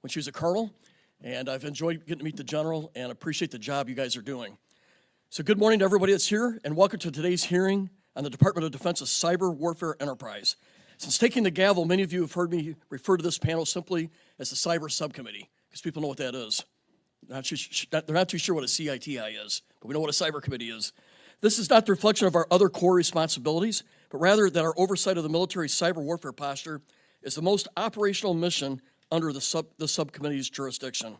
when she was a colonel, and I've enjoyed getting to meet the general and appreciate the job you guys are doing. So good morning to everybody that's here, and welcome to today's hearing on the Department of Defense's cyber warfare enterprise. Since taking the gavel, many of you have heard me refer to this panel simply as the Cyber Subcommittee, because people know what that is. They're not too sure what a CITI is, but we know what a cyber committee is. This is not the reflection of our other core responsibilities, but rather that our oversight of the military cyber warfare posture is the most operational mission under the subcommittee's jurisdiction.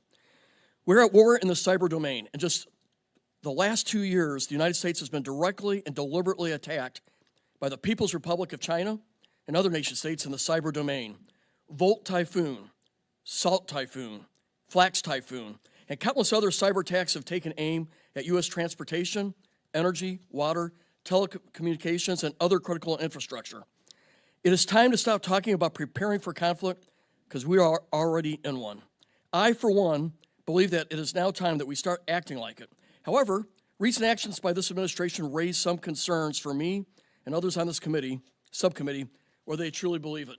We're at war in the cyber domain. In just the last 2 years, the United States has been directly and deliberately attacked by the People's Republic of China and other nation states in the cyber domain. Volt Typhoon, Salt Typhoon, Flax Typhoon, and countless other cyber attacks have taken aim at U.S. transportation, energy, water, telecommunications, and other critical infrastructure. It is time to stop talking about preparing for conflict because we are already in one. I, for one, believe that it is now time that we start acting like it. However, recent actions by this administration raise some concerns for me and others on this subcommittee, whether they truly believe it.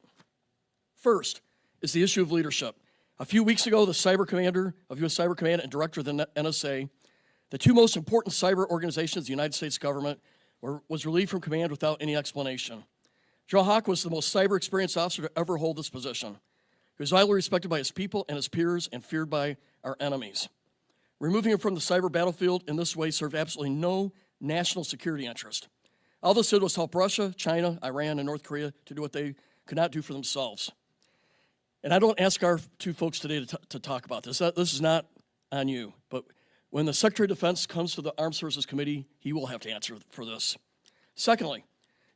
First is the issue of leadership. A few weeks ago, the cyber commander of U.S. Cyber Command and director of the NSA, the two most important cyber organizations of the United States government, was relieved from command without any explanation. Joe Hawk was the most cyber experienced officer to ever hold this position. He was highly respected by his people and his peers and feared by our enemies. Removing him from the cyber battlefield in this way served absolutely no national security interest. All this did was help Russia, China, Iran, and North Korea to do what they could not do for themselves. And I don't ask our two folks today to talk about this. This is not on you. But when the Secretary of Defense comes to the Armed Services Committee, he will have to answer for this. Secondly,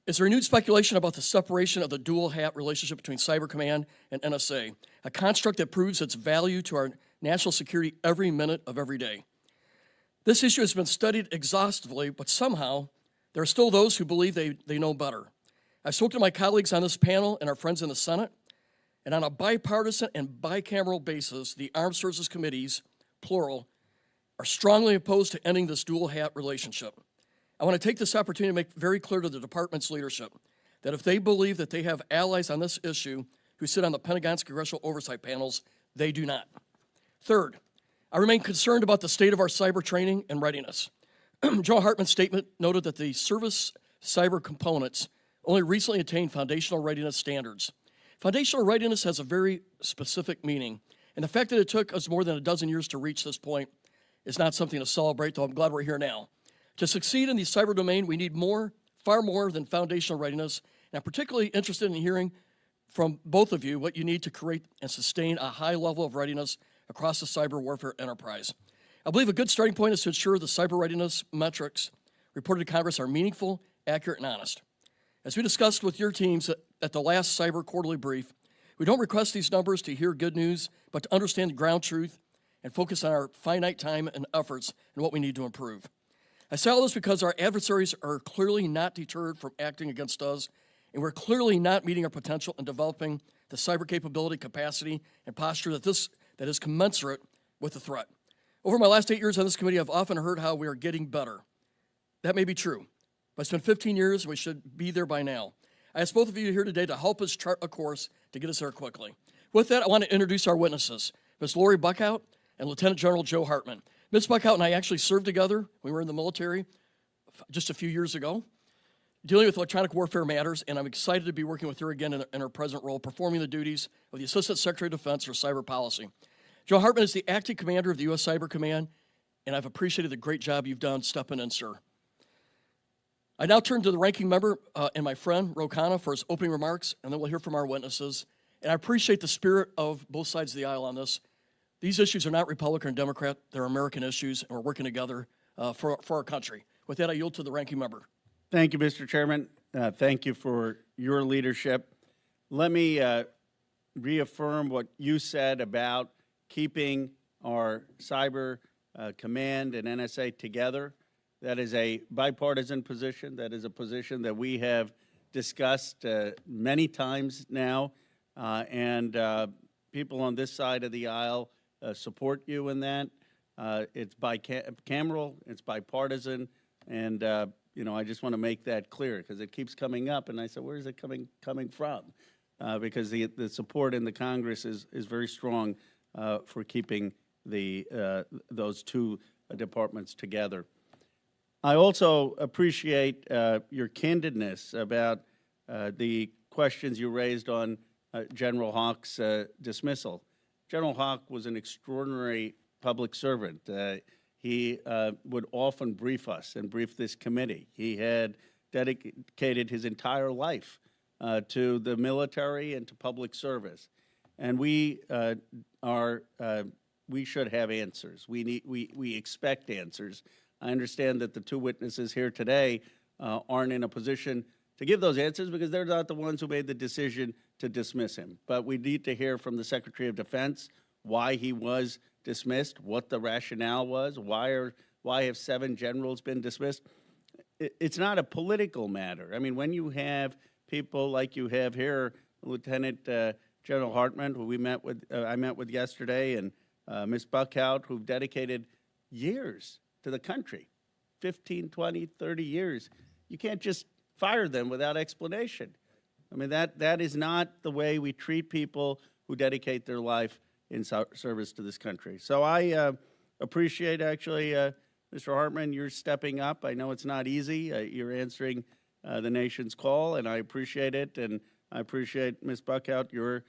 is renewed speculation about the separation of the dual hat relationship between Cyber Command and NSA, a construct that proves its value to our national security every minute of every day. This issue has been studied exhaustively, but somehow there are still those who believe they know better. I've spoken to my colleagues on this panel and our friends in the Senate, and on a bipartisan and bicameral basis, the Armed Services Committees, plural, are strongly opposed to ending this dual hat relationship. I want to take this opportunity to make very clear to the department's leadership that if they believe that they have allies on this issue who sit on the Pentagon's congressional oversight panels, they do not. Third, I remain concerned about the state of our cyber training and readiness. General Hartman's statement noted that the service cyber components only recently attained foundational readiness standards. Foundational readiness has a very specific meaning, and the fact that it took us more than a dozen years to reach this point is not something to celebrate, though I'm glad we're here now. To succeed in the cyber domain, we need far more than foundational readiness, and I'm particularly interested in hearing from both of you what you need to create and sustain a high level of readiness across the cyber warfare enterprise. I believe a good starting point is to ensure the cyber readiness metrics reported to Congress are meaningful, accurate, and honest. As we discussed with your teams at the last cyber quarterly brief, we don't request these numbers to hear good news, but to understand the ground truth and focus on our finite time and efforts and what we need to improve. I say all this because our adversaries are clearly not deterred from acting against us, and we're clearly not meeting our potential in developing the cyber capability, capacity, and posture that is commensurate with the threat. Over my last 8 years on this committee, I've often heard how we are getting better. That may be true, but it's been 15 years, and we should be there by now. I ask both of you here today to help us chart a course to get us there quickly. With that, I want to introduce our witnesses, Ms. Laurie Buckhout and Lieutenant General Joe Hartman. Ms. Buckhout and I actually served together. We were in the military just a few years ago, dealing with electronic warfare matters, and I'm excited to be working with her again in her present role, performing the duties of the Assistant Secretary of Defense for Cyber Policy. Joe Hartman is the acting commander of the U.S. Cyber Command, and I've appreciated the great job you've done stepping in, sir. I now turn to the ranking member and my friend, Ro Khanna, for his opening remarks, and then we'll hear from our witnesses. And I appreciate the spirit of both sides of the aisle on this. These issues are not Republican or Democrat. They're American issues, and we're working together for our country. With that, I yield to the ranking member. Thank you, Mr. Chairman. Thank you for your leadership. Let me reaffirm what you said about keeping our cyber command and NSA together. That is a bipartisan position. That is a position that we have discussed many times now, and people on this side of the aisle support you in that. It's bicameral, it's bipartisan, and you know, I just want to make that clear because it keeps coming up, and I said, where is it coming from? Because the support in the Congress is very strong for keeping those two departments together. I also appreciate your candidness about the questions you raised on General Hawk's dismissal. General Hawk was an extraordinary public servant. He would often brief us and brief this committee. He had dedicated his entire life to the military and to public service. And we should have answers. We expect answers. I understand that the two witnesses here today aren't in a position to give those answers because they're not the ones who made the decision to dismiss him. But we need to hear from the Secretary of Defense why he was dismissed, what the rationale was, why have 7 generals been dismissed. It's not a political matter. I mean, when you have people like you have here, Lieutenant General Hartman, who I met with yesterday, and Ms. Buckhout, who've dedicated years to the country, 15, 20, 30 years, you can't just fire them without explanation. I mean, that is not the way we treat people who dedicate their life in service to this country. So I appreciate, actually, Mr. Hartman, you're stepping up. I know it's not easy. You're answering the nation's call, and I appreciate it. And I appreciate, Ms. Buckhout, you're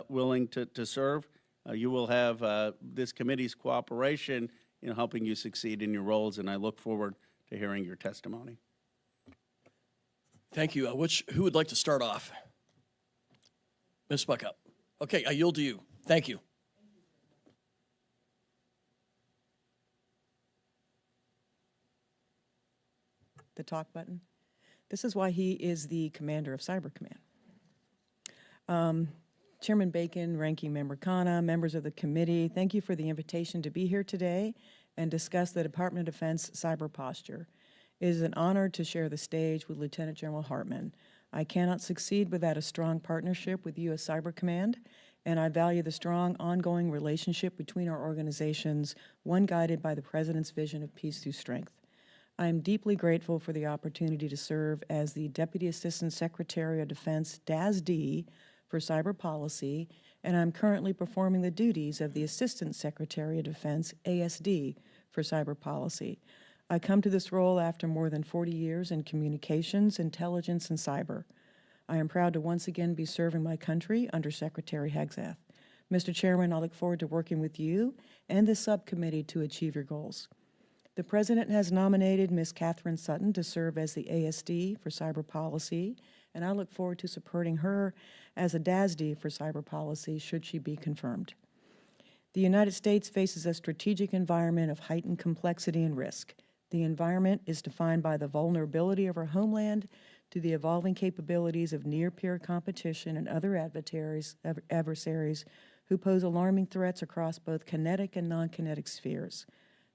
willing to serve. You will have this committee's cooperation in helping you succeed in your roles, and I look forward to hearing your testimony. Thank you. Who would like to start off? Ms. Buckhout. Okay, I yield to you. Thank you. The talk button. This is why he is the commander of Cyber Command. Chairman Bacon, Ranking Member Khanna, members of the committee, thank you for the invitation to be here today and discuss the Department of Defense cyber posture. It is an honor to share the stage with Lieutenant General Hartman. I cannot succeed without a strong partnership with U.S. Cyber Command, and I value the strong ongoing relationship between our organizations, one guided by the President's vision of peace through strength. I am deeply grateful for the opportunity to serve as the Deputy Assistant Secretary of Defense, DASD, for Cyber Policy, and I'm currently performing the duties of the Assistant Secretary of Defense, ASD, for Cyber Policy. I come to this role after more than 40 years in communications, intelligence, and cyber. I am proud to once again be serving my country under Secretary Hegseth. Mr. Chairman, I look forward to working with you and this subcommittee to achieve your goals. The President has nominated Ms. Catherine Sutton to serve as the ASD for Cyber Policy, and I look forward to supporting her as a DASD for Cyber Policy should she be confirmed. The United States faces a strategic environment of heightened complexity and risk. The environment is defined by the vulnerability of our homeland to the evolving capabilities of near-peer competition and other adversaries who pose alarming threats across both kinetic and non-kinetic spheres.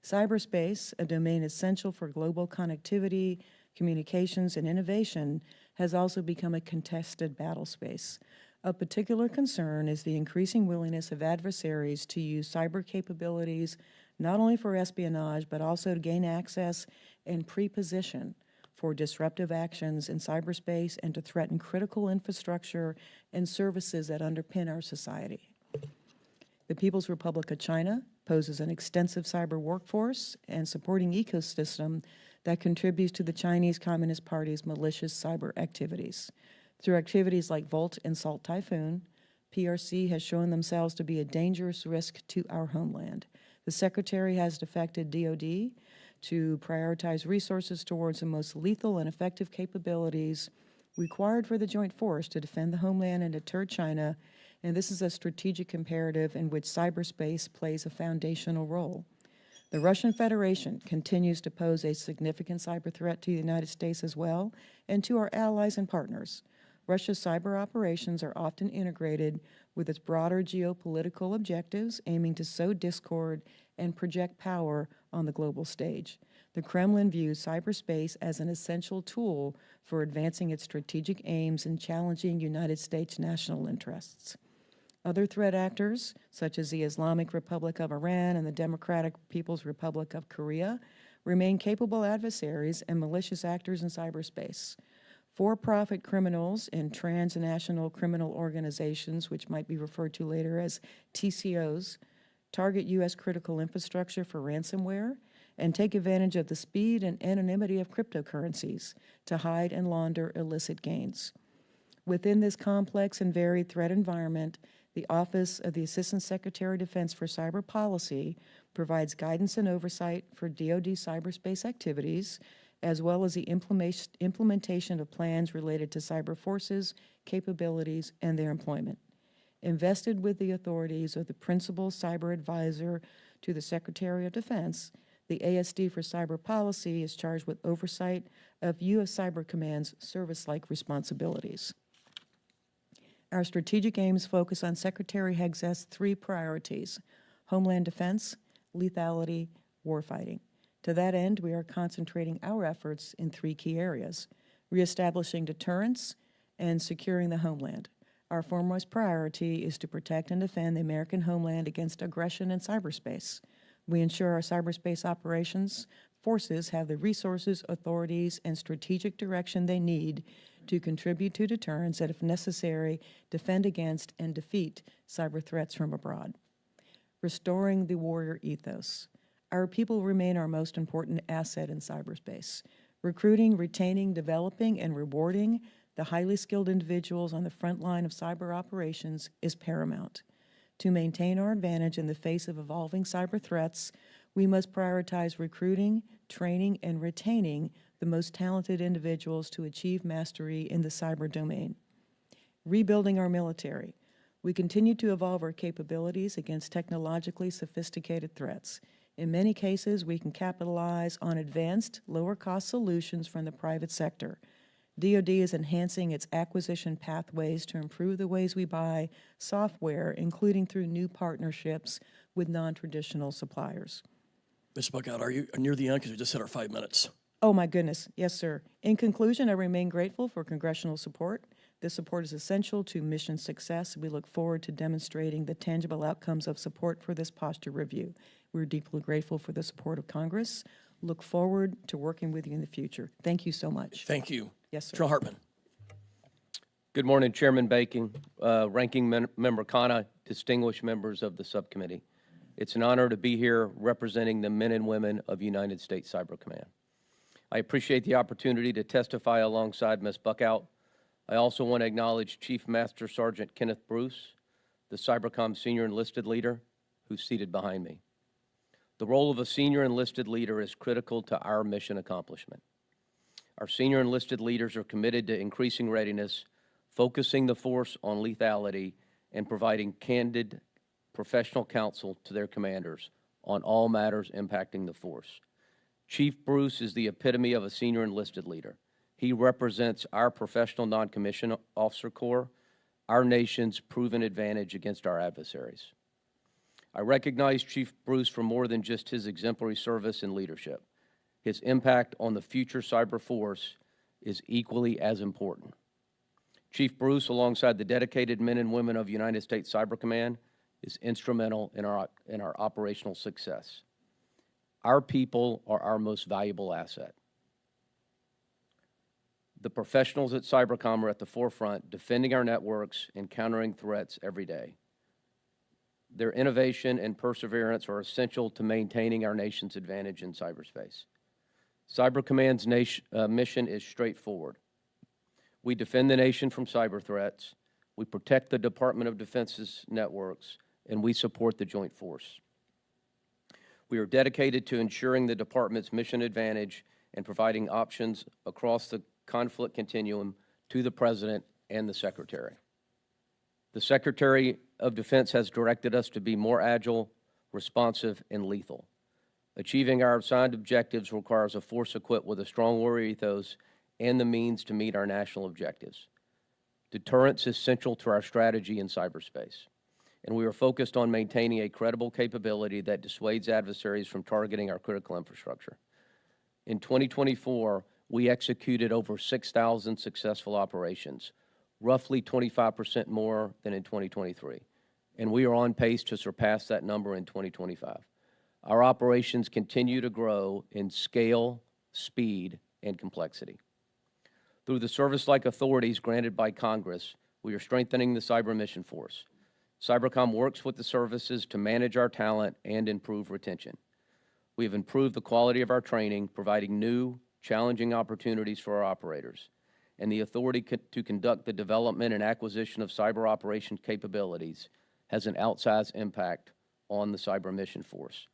Cyberspace, a domain essential for global connectivity, communications, and innovation, has also become a contested battle space. Of particular concern is the increasing willingness of adversaries to use cyber capabilities not only for espionage, but also to gain access and pre-position for disruptive actions in cyberspace and to threaten critical infrastructure and services that underpin our society. The People's Republic of China poses an extensive cyber workforce and supporting ecosystem that contributes to the Chinese Communist Party's malicious cyber activities. Through activities like Volt and Salt Typhoon, PRC has shown themselves to be a dangerous risk to our homeland. The Secretary has directed DoD to prioritize resources towards the most lethal and effective capabilities required for the joint force to defend the homeland and deter China, and this is a strategic imperative in which cyberspace plays a foundational role. The Russian Federation continues to pose a significant cyber threat to the United States as well, and to our allies and partners. Russia's cyber operations are often integrated with its broader geopolitical objectives, aiming to sow discord and project power on the global stage. The Kremlin views cyberspace as an essential tool for advancing its strategic aims and challenging United States national interests. Other threat actors, such as the Islamic Republic of Iran and the Democratic People's Republic of Korea, remain capable adversaries and malicious actors in cyberspace. For-profit criminals in transnational criminal organizations, which might be referred to later as TCOs, target U.S. critical infrastructure for ransomware, and take advantage of the speed and anonymity of cryptocurrencies to hide and launder illicit gains. Within this complex and varied threat environment, the Office of the Assistant Secretary of Defense for Cyber Policy provides guidance and oversight for DoD cyberspace activities, as well as the implementation of plans related to cyber forces, capabilities, and their employment. Invested with the authorities of the Principal Cyber Advisor to the Secretary of Defense, the ASD for Cyber Policy is charged with oversight of U.S. Cyber Command's service-like responsibilities. Our strategic aims focus on Secretary Hegseth's three priorities: Homeland Defense, lethality, warfighting. To that end, we are concentrating our efforts in three key areas: reestablishing deterrence and securing the homeland. Our foremost priority is to protect and defend the American homeland against aggression in cyberspace. We ensure our cyberspace operations forces have the resources, authorities, and strategic direction they need to contribute to deterrence and, if necessary, defend against and defeat cyber threats from abroad. Restoring the warrior ethos. Our people remain our most important asset in cyberspace. Recruiting, retaining, developing, and rewarding the highly skilled individuals on the front line of cyber operations is paramount. To maintain our advantage in the face of evolving cyber threats, we must prioritize recruiting, training, and retaining the most talented individuals to achieve mastery in the cyber domain. Rebuilding our military. We continue to evolve our capabilities against technologically sophisticated threats. In many cases, we can capitalize on advanced, lower-cost solutions from the private sector. DoD is enhancing its acquisition pathways to improve the ways we buy software, including through new partnerships with non-traditional suppliers. Ms. Buckhout, are you near the end? Because we just hit our 5 minutes. Oh, my goodness. Yes, sir. In conclusion, I remain grateful for congressional support. This support is essential to mission success. We look forward to demonstrating the tangible outcomes of support for this posture review. We're deeply grateful for the support of Congress. Look forward to working with you in the future. Thank you so much. Thank you. Yes, sir. General Hartman. Good morning, Chairman Baking, Ranking Member Khanna, distinguished members of the subcommittee. It's an honor to be here representing the men and women of United States Cyber Command. I appreciate the opportunity to testify alongside Ms. Buckhout. I also want to acknowledge Chief Master Sergeant Kenneth Bruce, the Cybercom Senior Enlisted Leader, who's seated behind me. The role of a senior enlisted leader is critical to our mission accomplishment. Our senior enlisted leaders are committed to increasing readiness, focusing the force on lethality, and providing candid professional counsel to their commanders on all matters impacting the force. Chief Bruce is the epitome of a senior enlisted leader. He represents our professional non-commissioned officer corps, our nation's proven advantage against our adversaries. I recognize Chief Bruce for more than just his exemplary service and leadership. His impact on the future cyber force is equally as important. Chief Bruce, alongside the dedicated men and women of United States Cyber Command, is instrumental in our operational success. Our people are our most valuable asset. The professionals at Cybercom are at the forefront, defending our networks and countering threats every day. Their innovation and perseverance are essential to maintaining our nation's advantage in cyberspace. Cyber Command's mission is straightforward. We defend the nation from cyber threats, we protect the Department of Defense's networks, and we support the Joint Force. We are dedicated to ensuring the Department's mission advantage and providing options across the conflict continuum to the President and the Secretary. The Secretary of Defense has directed us to be more agile, responsive, and lethal. Achieving our assigned objectives requires a force equipped with a strong warrior ethos and the means to meet our national objectives. Deterrence is central to our strategy in cyberspace, and we are focused on maintaining a credible capability that dissuades adversaries from targeting our critical infrastructure. In 2024, we executed over 6,000 successful operations, roughly 25% more than in 2023, and we are on pace to surpass that number in 2025. Our operations continue to grow in scale, speed, and complexity. Through the service-like authorities granted by Congress, we are strengthening the cyber mission force. Cybercom works with the services to manage our talent and improve retention. We have improved the quality of our training, providing new, challenging opportunities for our operators, and the authority to conduct the development and acquisition of cyber operations capabilities has an outsized impact on the cyber mission force.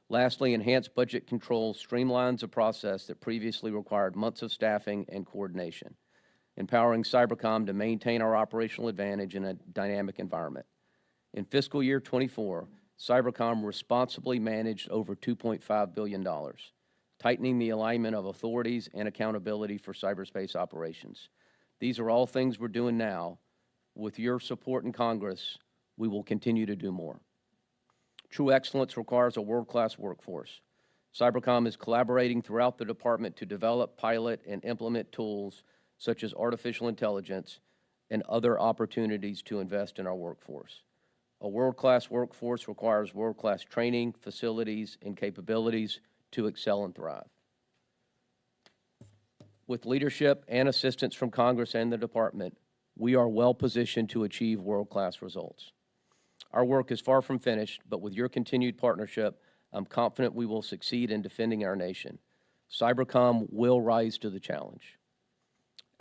Lastly, enhanced budget control streamlines a process that previously required months of staffing and coordination, empowering Cybercom to maintain our operational advantage in a dynamic environment. In fiscal year 24, Cybercom responsibly managed over $2.5 billion, tightening the alignment of authorities and accountability for cyberspace operations. These are all things we're doing now. With your support in Congress, we will continue to do more. True excellence requires a world-class workforce. Cybercom is collaborating throughout the department to develop, pilot, and implement tools such as artificial intelligence and other opportunities to invest in our workforce. A world-class workforce requires world-class training, facilities, and capabilities to excel and thrive. With leadership and assistance from Congress and the department, we are well positioned to achieve world-class results. Our work is far from finished, but with your continued partnership, I'm confident we will succeed in defending our nation. Cybercom will rise to the challenge,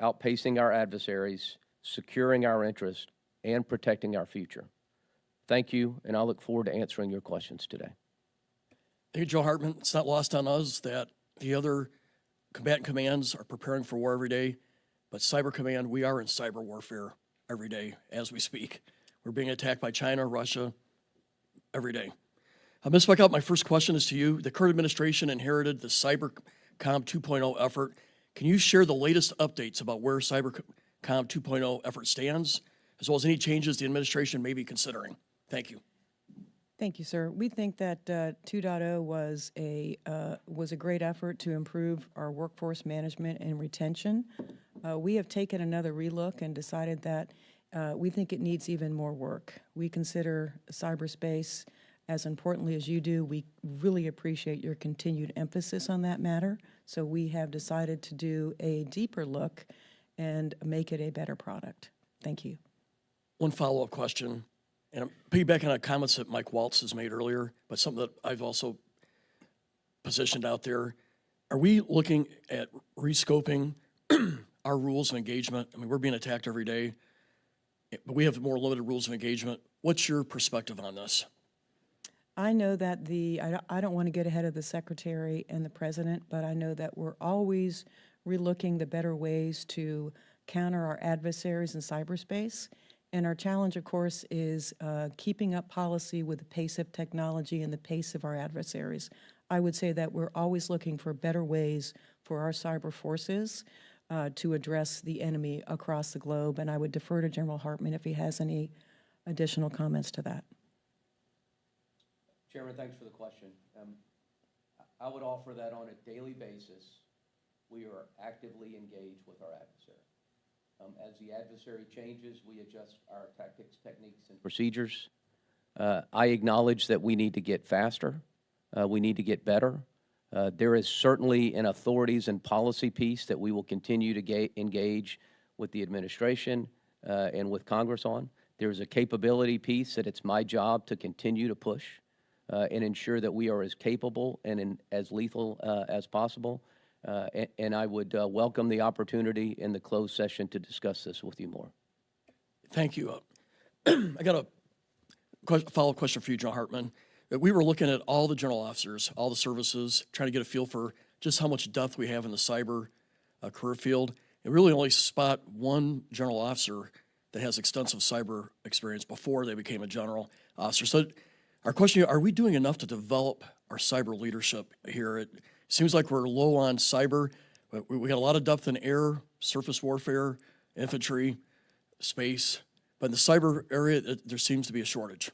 outpacing our adversaries, securing our interests, and protecting our future. Thank you, and I look forward to answering your questions today. Thank you, Joe Hartman. It's not lost on us that the other combatant commands are preparing for war every day, but Cyber Command, we are in cyber warfare every day as we speak. We're being attacked by China, Russia, every day. Ms. Buckhout, my first question is to you. The current administration inherited the Cybercom 2.0 effort. Can you share the latest updates about where Cybercom 2.0 effort stands, as well as any changes the administration may be considering? Thank you. Thank you, sir. We think that 2.0 was a great effort to improve our workforce management and retention. We have taken another relook and decided that we think it needs even more work. We consider cyberspace as importantly as you do. We really appreciate your continued emphasis on that matter. So we have decided to do a deeper look and make it a better product. Thank you. One follow-up question, and I'm piggybacking on comments that Mike Waltz has made earlier, but something that I've also positioned out there. Are we looking at rescoping our rules of engagement? I mean, we're being attacked every day, but we have more limited rules of engagement. What's your perspective on this? I know that I don't want to get ahead of the Secretary and the President, but I know that we're always relooking the better ways to counter our adversaries in cyberspace. And our challenge, of course, is keeping up policy with the pace of technology and the pace of our adversaries. I would say that we're always looking for better ways for our cyber forces to address the enemy across the globe. And I would defer to General Hartman if he has any additional comments to that. Chairman, thanks for the question. I would offer that on a daily basis, we are actively engaged with our adversary. As the adversary changes, we adjust our tactics, techniques, and procedures. I acknowledge that we need to get faster. We need to get better. There is certainly an authorities and policy piece that we will continue to engage with the administration and with Congress on. There's a capability piece that it's my job to continue to push and ensure that we are as capable and as lethal as possible. And I would welcome the opportunity in the closed session to discuss this with you more. Thank you. I got a follow-up question for you, General Hartman. We were looking at all the general officers, all the services, trying to get a feel for just how much depth we have in the cyber career field, and really only spot one general officer that has extensive cyber experience before they became a general officer. So our question here, are we doing enough to develop our cyber leadership here? It seems like we're low on cyber. We got a lot of depth in air, surface warfare, infantry, space, but in the cyber area, there seems to be a shortage.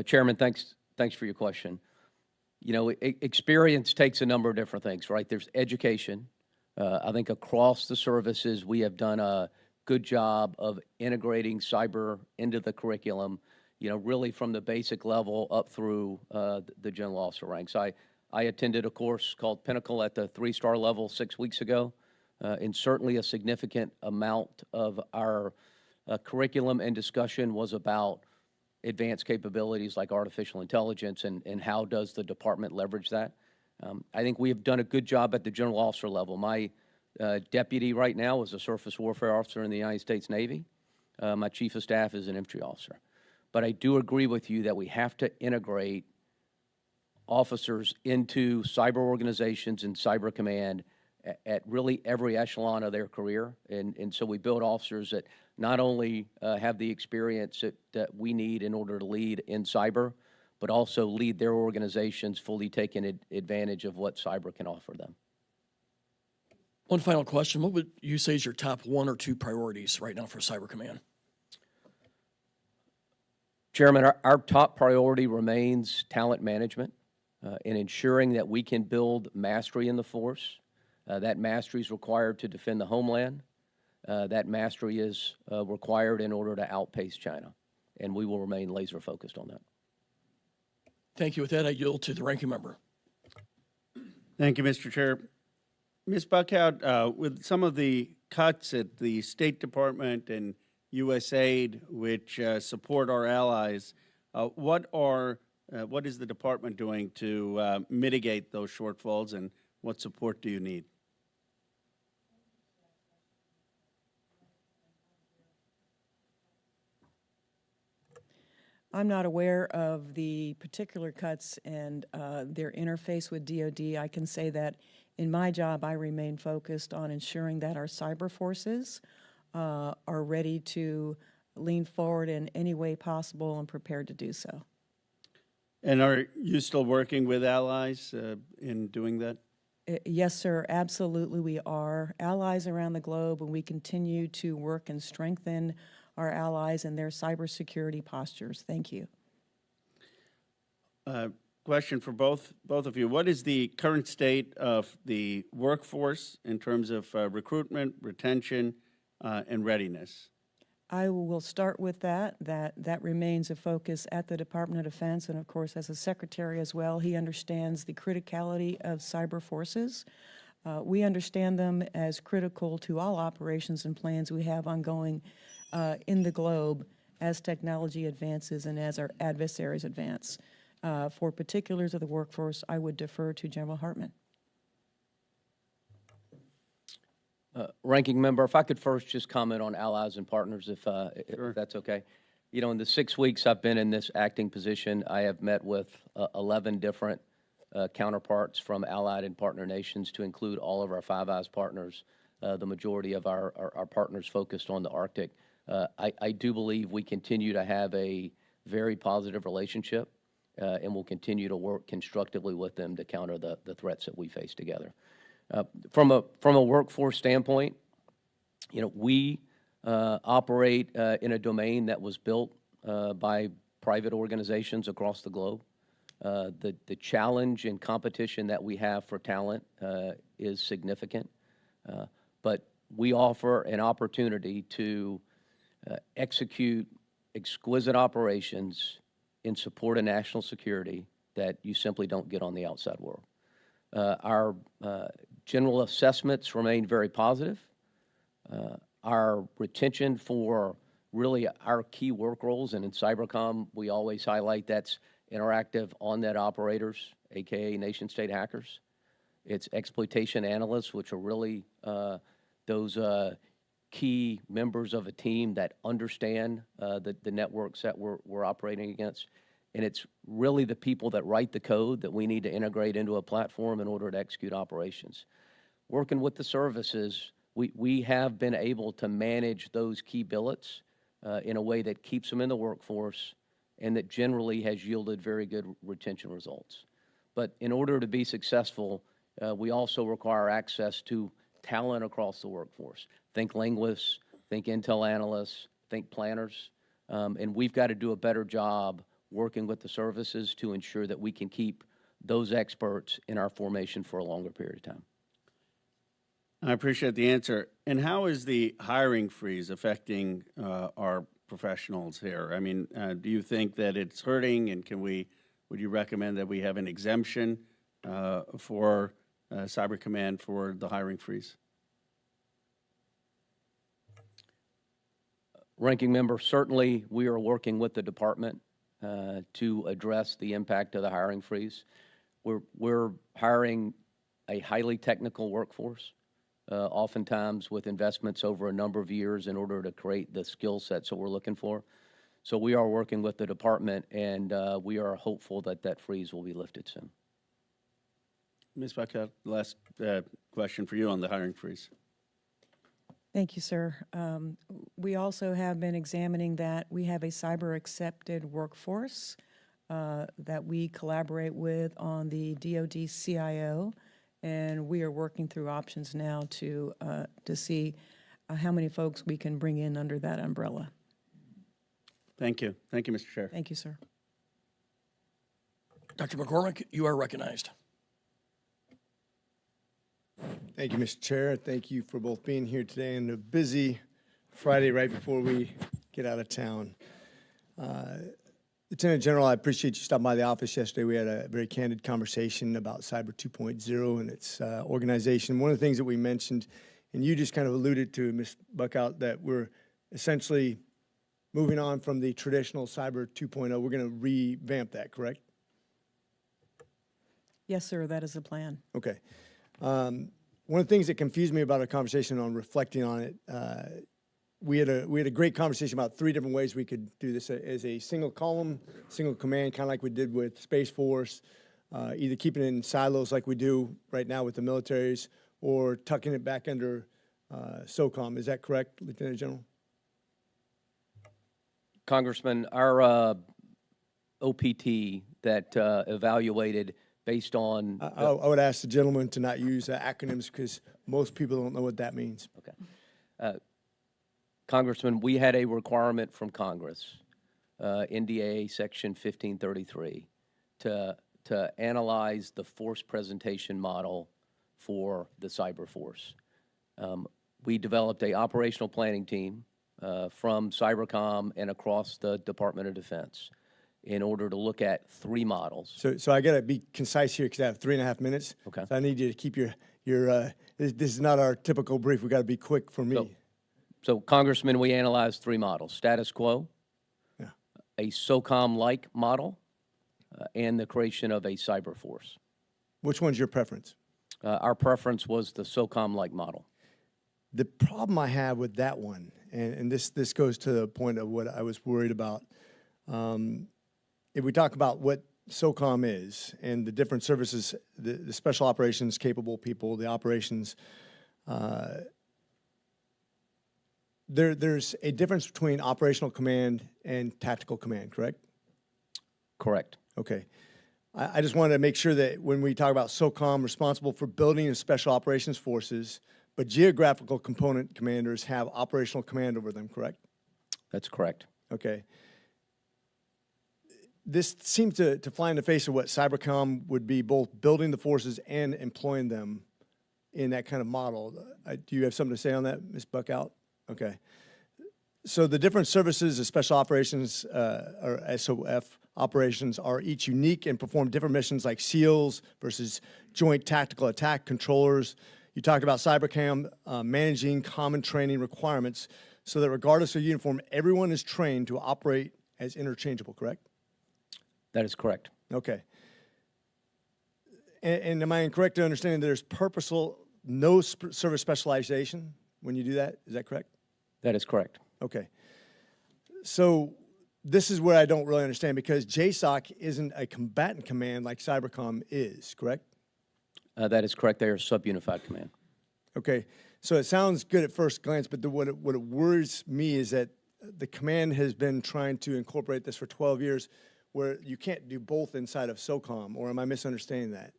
Chairman, thanks for your question. You know, experience takes a number of different things, right? There's education. I think across the services, we have done a good job of integrating cyber into the curriculum, you know, really from the basic level up through the general officer ranks. I attended a course called Pinnacle at the 3-star level 6 weeks ago, and certainly a significant amount of our curriculum and discussion was about advanced capabilities like artificial intelligence and how does the department leverage that. I think we have done a good job at the general officer level. My deputy right now is a surface warfare officer in the United States Navy. My chief of staff is an infantry officer. But I do agree with you that we have to integrate officers into cyber organizations and cyber command at really every echelon of their career. And so we build officers that not only have the experience that we need in order to lead in cyber, but also lead their organizations fully taking advantage of what cyber can offer them. One final question. What would you say is your top 1 or 2 priorities right now for Cyber Command? Chairman, our top priority remains talent management and ensuring that we can build mastery in the force. That mastery is required to defend the homeland. That mastery is required in order to outpace China, and we will remain laser focused on that. Thank you. With that, I yield to the ranking member. Thank you, Mr. Chair. Ms. Buckhout, with some of the cuts at the State Department and USAID, which support our allies, what is the department doing to mitigate those shortfalls, and what support do you need? I'm not aware of the particular cuts and their interface with DoD. I can say that in my job, I remain focused on ensuring that our cyber forces are ready to lean forward in any way possible and prepared to do so. And are you still working with allies in doing that? Yes, sir, absolutely we are. Allies around the globe, and we continue to work and strengthen our allies and their cybersecurity postures. Thank you. Question for both of you. What is the current state of the workforce in terms of recruitment, retention, and readiness? I will start with that remains a focus at the Department of Defense, and of course, as a secretary as well, he understands the criticality of cyber forces. We understand them as critical to all operations and plans we have ongoing in the globe as technology advances and as our adversaries advance. For particulars of the workforce, I would defer to General Hartman. Ranking member, if I could first just comment on allies and partners, if Sure. that's okay. You know, in the 6 weeks I've been in this acting position, I have met with 11 different counterparts from allied and partner nations, to include all of our Five Eyes partners, the majority of our partners focused on the Arctic. I do believe we continue to have a very positive relationship, and we'll continue to work constructively with them to counter the threats that we face together. From a workforce standpoint, you know, we operate in a domain that was built by private organizations across the globe. The challenge and competition that we have for talent is significant, but we offer an opportunity to execute exquisite operations in support of national security that you simply don't get on the outside world. Our general assessments remain very positive. Our retention for really our key work roles, and in cybercom, we always highlight that's interactive on-net operators, AKA nation-state hackers. It's exploitation analysts, which are really those key members of a team that understand the networks that we're operating against. And it's really the people that write the code that we need to integrate into a platform in order to execute operations. Working with the services, we have been able to manage those key billets in a way that keeps them in the workforce and that generally has yielded very good retention results. But in order to be successful, we also require access to talent across the workforce. Think linguists, think intel analysts, think planners, and we've got to do a better job working with the services to ensure that we can keep those experts in our formation for a longer period of time. I appreciate the answer. And how is the hiring freeze affecting our professionals here? I mean, do you think that it's hurting, and would you recommend that we have an exemption for Cyber Command for the hiring freeze? Ranking Member, certainly we are working with the department to address the impact of the hiring freeze. We're hiring a highly technical workforce, oftentimes with investments over a number of years in order to create the skill sets that we're looking for. So we are working with the department, and we are hopeful that that freeze will be lifted soon. Ms. Buckhout, last question for you on the hiring freeze. Thank you, sir. We also have been examining that. We have a cyber-accepted workforce that we collaborate with on the DoD CIO, and we are working through options now to see how many folks we can bring in under that umbrella. Thank you. Thank you, Mr. Chair. Thank you, sir. Dr. McCormick, you are recognized. Thank you, Mr. Chair. Thank you for both being here today and a busy Friday right before we get out of town. Lieutenant General, I appreciate you stopping by the office yesterday. We had a very candid conversation about Cyber 2.0 and its organization. One of the things that we mentioned, and you just kind of alluded to, Ms. Buckhout, that we're essentially moving on from the traditional Cyber 2.0. We're going to revamp that, correct? Yes, sir, that is the plan. Okay. One of the things that confused me about our conversation on reflecting on it, we had a great conversation about 3 different ways we could do this as a single column, single command, kind of like we did with Space Force, either keeping it in silos like we do right now with the militaries, or tucking it back under SOCOM. Is that correct, Lieutenant General? Congressman, our OPT that evaluated based on I would ask the gentleman to not use acronyms because most people don't know what that means. Okay. Congressman, we had a requirement from Congress, NDAA Section 1533, to analyze the force presentation model for the cyber force. We developed a operational planning team from Cybercom and across the Department of Defense in order to look at 3 models. So I got to be concise here because I have 3.5 minutes. Okay. So I need you to keep your this is not our typical brief. We got to be quick for me. So Congressman, we analyzed 3 models: status quo, Yeah. a SOCOM-like model, and the creation of a cyber force. Which one's your preference? Our preference was the SOCOM-like model. The problem I have with that one, and this goes to the point of what I was worried about. If we talk about what SOCOM is and the different services, the special operations capable people, the operations, there's a difference between operational command and tactical command, correct? Correct. Okay. I just wanted to make sure that when we talk about SOCOM, responsible for building and special operations forces, but geographical component commanders have operational command over them, correct? That's correct. Okay. This seems to fly in the face of what Cybercom would be, both building the forces and employing them in that kind of model. Do you have something to say on that, Ms. Buckhout? Okay. So the different services of special operations, or SOF operations, are each unique and perform different missions like SEALs versus Joint Tactical Attack Controllers. You talked about Cybercom managing common training requirements so that regardless of uniform, everyone is trained to operate as interchangeable, correct? That is correct. Okay. And am I incorrect to understand that there's purposeful, no service specialization when you do that? Is that correct? That is correct. Okay. So this is where I don't really understand because JSOC isn't a combatant command like Cybercom is, correct? That is correct. They are sub-unified command. Okay. So it sounds good at first glance, but what it worries me is that the command has been trying to incorporate this for 12 years where you can't do both inside of SOCOM, or am I misunderstanding that?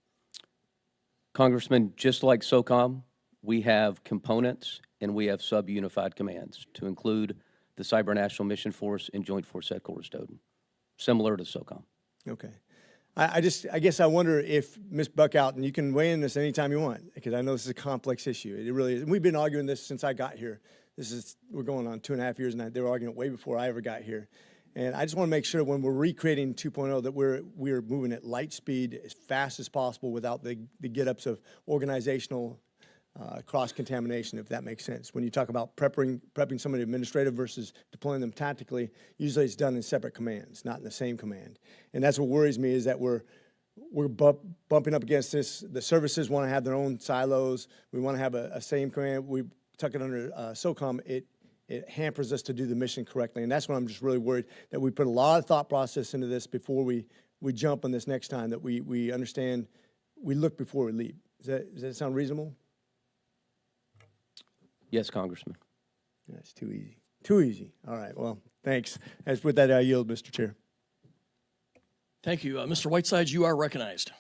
Congressman, just like SOCOM, we have components and we have sub-unified commands to include the Cyber National Mission Force and Joint Force Headquarters Stoughton, similar to SOCOM. Okay. I guess I wonder if, Ms. Buckhout, and you can weigh in this anytime you want, because I know this is a complex issue. It really is. And we've been arguing this since I got here. We're going on 2.5 years, and they were arguing it way before I ever got here. And I just want to make sure when we're recreating 2.0 that we're moving at light speed as fast as possible without the get-ups of organizational cross-contamination, if that makes sense. When you talk about prepping somebody administrative versus deploying them tactically, usually it's done in separate commands, not in the same command. And that's what worries me, is that we're bumping up against this. The services want to have their own silos. We want to have a same command. We tuck it under SOCOM. It hampers us to do the mission correctly. And that's what I'm just really worried, that we put a lot of thought process into this before we jump on this next time, that we understand, we look before we leap. Does that sound reasonable? Yes, Congressman. That's too easy. Too easy. All right, well, thanks. As with that, I yield, Mr. Chair. Thank you. Mr. Whiteside, you are recognized.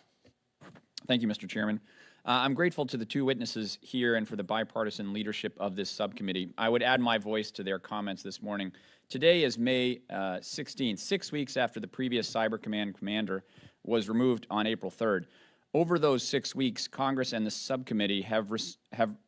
Thank you, Mr. Chairman. I'm grateful to the two witnesses here and for the bipartisan leadership of this subcommittee. I would add my voice to their comments this morning. Today is May 16th, 6 weeks after the previous Cyber Command commander was removed on April 3rd. Over those 6 weeks, Congress and the subcommittee have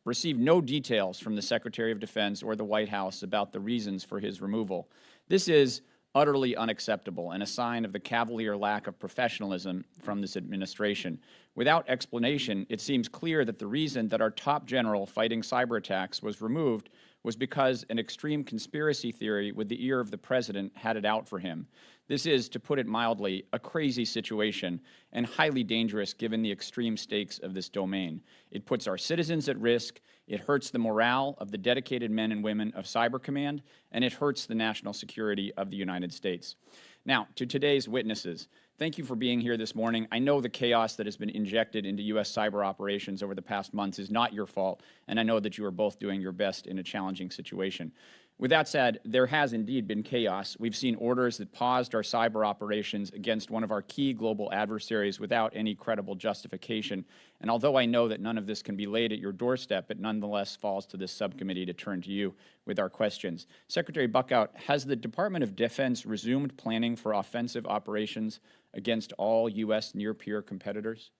received no details from the Secretary of Defense or the White House about the reasons for his removal. This is utterly unacceptable and a sign of the cavalier lack of professionalism from this administration. Without explanation, it seems clear that the reason that our top general fighting cyber attacks was removed was because an extreme conspiracy theory with the ear of the president had it out for him. This is, to put it mildly, a crazy situation and highly dangerous given the extreme stakes of this domain. It puts our citizens at risk, it hurts the morale of the dedicated men and women of Cyber Command, and it hurts the national security of the United States. Now, to today's witnesses, thank you for being here this morning. I know the chaos that has been injected into U.S. cyber operations over the past months is not your fault, and I know that you are both doing your best in a challenging situation. With that said, there has indeed been chaos. We've seen orders that paused our cyber operations against one of our key global adversaries without any credible justification. And although I know that none of this can be laid at your doorstep, it nonetheless falls to this subcommittee to turn to you with our questions. Secretary Buckhout, has the Department of Defense resumed planning for offensive operations against all U.S. near-peer competitors?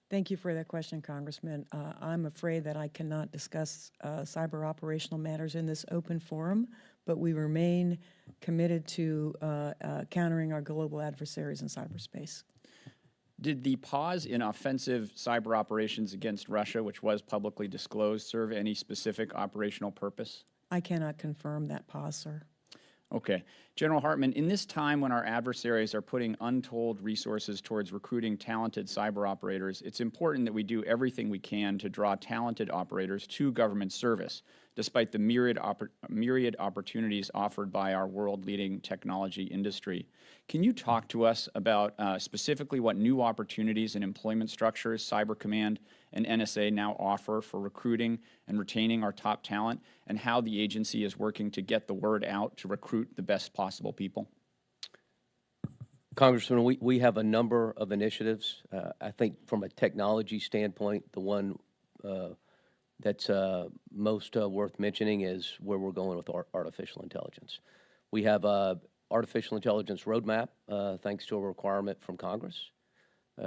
Thank you for that question, Congressman. I'm afraid that I cannot discuss cyber operational matters in this open forum, but we remain committed to countering our global adversaries in cyberspace. Did the pause in offensive cyber operations against Russia, which was publicly disclosed, serve any specific operational purpose? I cannot confirm that pause, sir. Okay. General Hartman, in this time when our adversaries are putting untold resources towards recruiting talented cyber operators, it's important that we do everything we can to draw talented operators to government service, despite the myriad opportunities offered by our world-leading technology industry. Can you talk to us about specifically what new opportunities and employment structures Cyber Command and NSA now offer for recruiting and retaining our top talent, and how the agency is working to get the word out to recruit the best possible people? Congressman, we have a number of initiatives. I think from a technology standpoint, the one that's most worth mentioning is where we're going with artificial intelligence. We have a artificial intelligence roadmap, thanks to a requirement from Congress.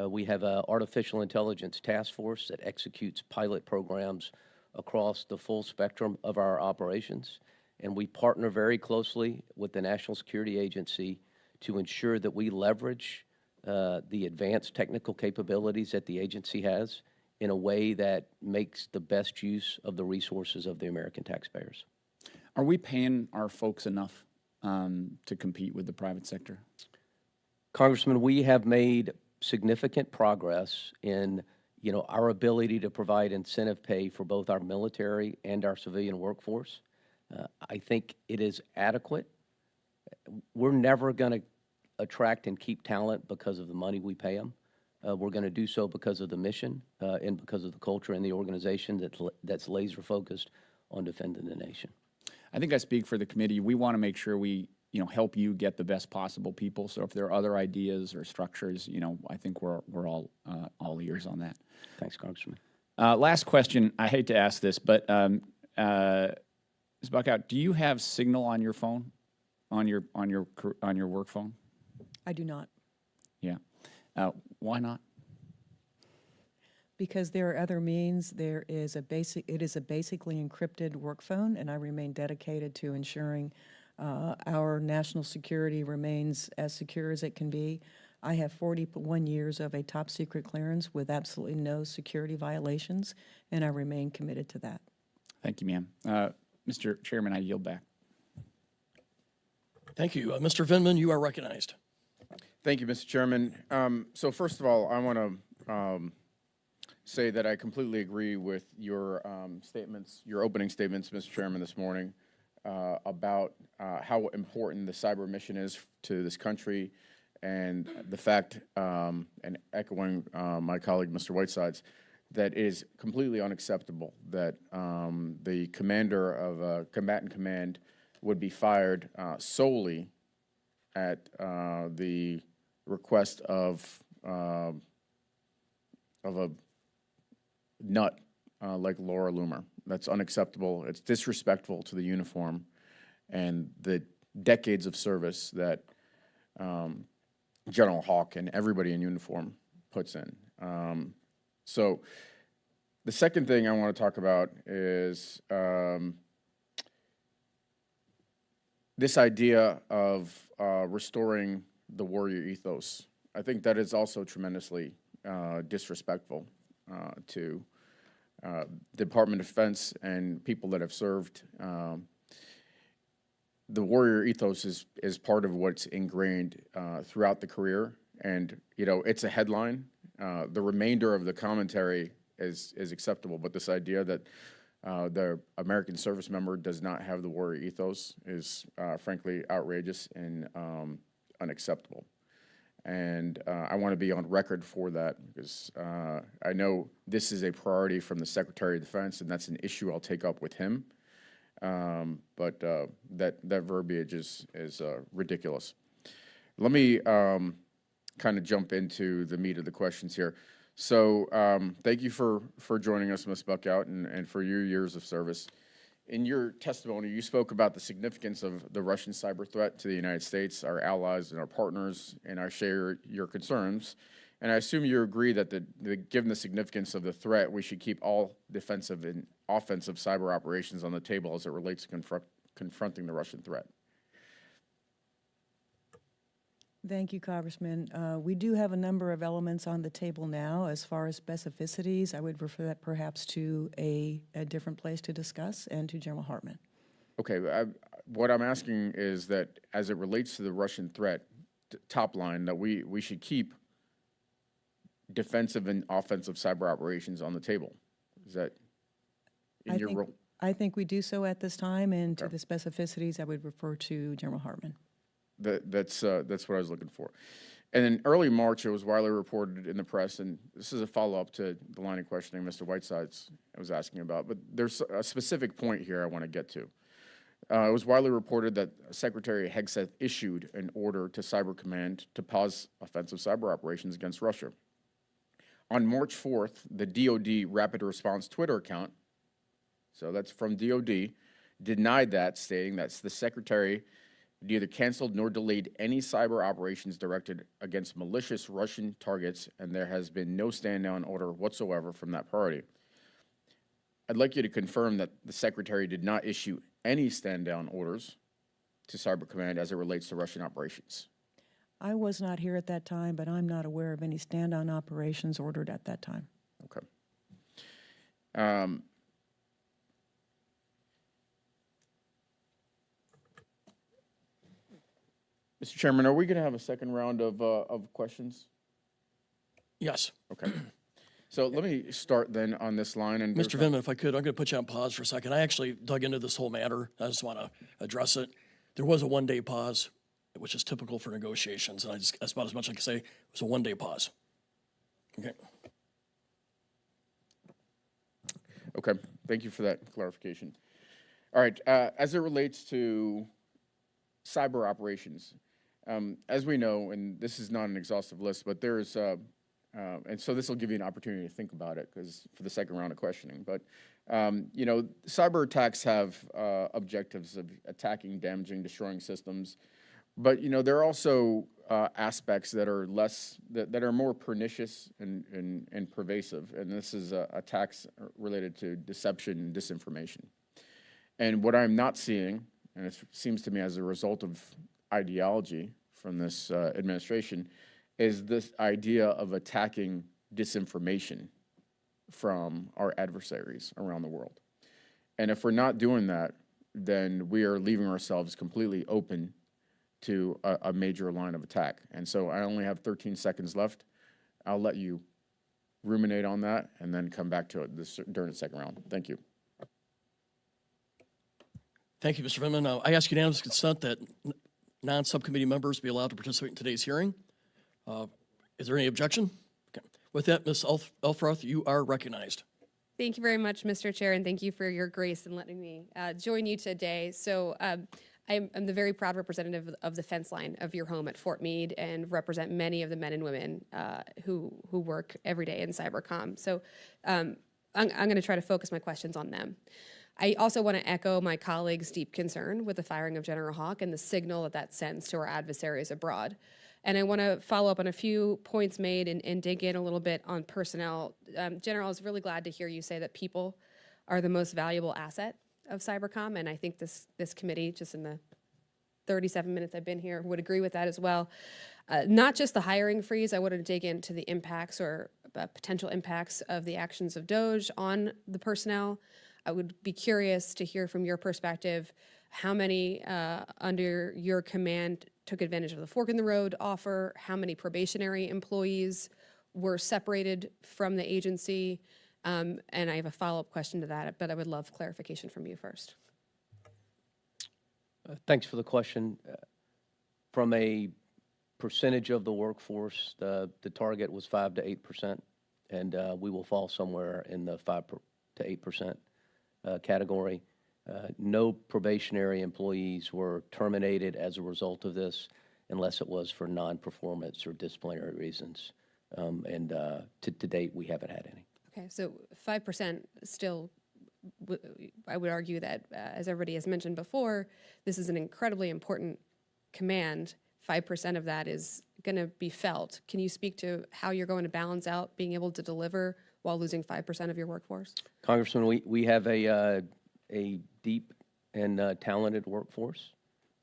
We have an artificial intelligence task force that executes pilot programs across the full spectrum of our operations, and we partner very closely with the National Security Agency to ensure that we leverage the advanced technical capabilities that the agency has in a way that makes the best use of the resources of the American taxpayers. Are we paying our folks enough to compete with the private sector? Congressman, we have made significant progress in our ability to provide incentive pay for both our military and our civilian workforce. I think it is adequate. We're never going to attract and keep talent because of the money we pay them. We're going to do so because of the mission and because of the culture and the organization that's laser focused on defending the nation. I think I speak for the committee. We want to make sure we help you get the best possible people. So if there are other ideas or structures, I think we're all ears on that. Thanks, Congressman. Last question. I hate to ask this, but Ms. Buckhout, do you have Signal on your phone, on your work phone? I do not. Yeah. Why not? Because there are other means. It is a basically encrypted work phone, and I remain dedicated to ensuring our national security remains as secure as it can be. I have 41 years of a top secret clearance with absolutely no security violations, and I remain committed to that. Thank you, ma'am. Mr. Chairman, I yield back. Thank you. Mr. Vindman, you are recognized. Thank you, Mr. Chairman. So first of all, I want to say that I completely agree with your statements, your opening statements, Mr. Chairman, this morning about how important the cyber mission is to this country, and the fact, and echoing my colleague, Mr. Whiteside's, that it is completely unacceptable that the commander of a combatant command would be fired solely at the request of a nut like Laura Loomer. That's unacceptable. It's disrespectful to the uniform and the decades of service that General Hawk and everybody in uniform puts in. So the second thing I want to talk about is this idea of restoring the warrior ethos. I think that is also tremendously disrespectful to the Department of Defense and people that have served. The warrior ethos is part of what's ingrained throughout the career, and it's a headline. The remainder of the commentary is acceptable, but this idea that the American service member does not have the warrior ethos is frankly outrageous and unacceptable. And I want to be on record for that, because I know this is a priority from the Secretary of Defense, and that's an issue I'll take up with him. But that verbiage is ridiculous. Let me kind of jump into the meat of the questions here. So thank you for joining us, Ms. Buckhout, and for your years of service. In your testimony, you spoke about the significance of the Russian cyber threat to the United States, our allies, and our partners, and I share your concerns. And I assume you agree that given the significance of the threat, we should keep all defensive and offensive cyber operations on the table as it relates to confronting the Russian threat. Thank you, Congressman. We do have a number of elements on the table now. As far as specificities, I would refer that perhaps to a different place to discuss, and to General Hartman. Okay, what I'm asking is that as it relates to the Russian threat, top line, that we should keep defensive and offensive cyber operations on the table. Is that in your role? I think we do so at this time, and to the specificities, I would refer to General Hartman. That's what I was looking for. And in early March, it was widely reported in the press, and this is a follow-up to the line of questioning Mr. Whitesides was asking about, but there's a specific point here I want to get to. It was widely reported that Secretary Hegseth issued an order to Cyber Command to pause offensive cyber operations against Russia. On March 4th, the DoD Rapid Response Twitter account, so that's from DoD, denied that, stating that the Secretary neither canceled nor delayed any cyber operations directed against malicious Russian targets, and there has been no stand-down order whatsoever from that party. I'd like you to confirm that the Secretary did not issue any stand-down orders to Cyber Command as it relates to Russian operations. I was not here at that time, but I'm not aware of any stand-down operations ordered at that time. Okay. Mr. Chairman, are we going to have a second round of questions? Yes. Okay. So let me start then on this line. And Mr. Vindman, if I could, I'm going to put you on pause for a second. I actually dug into this whole matter. I just want to address it. There was a one-day pause, which is typical for negotiations, and that's about as much I can say. It was a one-day pause. Okay. Okay, thank you for that clarification. All right, as it relates to cyber operations, as we know, and this is not an exhaustive list, but there's, and so this will give you an opportunity to think about it, because for the second round of questioning. But cyber attacks have objectives of attacking, damaging, destroying systems. But there are also aspects that are that are more pernicious and pervasive, and this is attacks related to deception and disinformation. And what I'm not seeing, and it seems to me as a result of ideology from this administration, is this idea of attacking disinformation from our adversaries around the world. And if we're not doing that, then we are leaving ourselves completely open to a major line of attack. And so I only have 13 seconds left. I'll let you ruminate on that and then come back to it during the second round. Thank you. Thank you, Mr. Vindman. I ask unanimous consent that non-subcommittee members be allowed to participate in today's hearing. Is there any objection? Okay. With that, Ms. Elfroth, you are recognized. Thank you very much, Mr. Chair, and thank you for your grace in letting me join you today. So I'm the very proud representative of the fence line of your home at Fort Meade and represent many of the men and women who work every day in cybercom. So I'm going to try to focus my questions on them. I also want to echo my colleagues' deep concern with the firing of General Hawk and the signal that sends to our adversaries abroad. And I want to follow up on a few points made and dig in a little bit on personnel. General, I was really glad to hear you say that people are the most valuable asset of cybercom, and I think this committee, just in the 37 minutes I've been here, would agree with that as well. Not just the hiring freeze, I want to dig into the impacts or potential impacts of the actions of DOGE on the personnel. I would be curious to hear from your perspective how many under your command took advantage of the fork in the road offer, how many probationary employees were separated from the agency, and I have a follow-up question to that, but I would love clarification from you first. Thanks for the question. From a percentage of the workforce, the target was 5 to 8%, and we will fall somewhere in the 5 to 8% category. No probationary employees were terminated as a result of this unless it was for non-performance or disciplinary reasons. And to date, we haven't had any. Okay, so 5% still, I would argue that, as everybody has mentioned before, this is an incredibly important command. 5% of that is going to be felt. Can you speak to how you're going to balance out being able to deliver while losing 5% of your workforce? Congressman, we have a deep and talented workforce,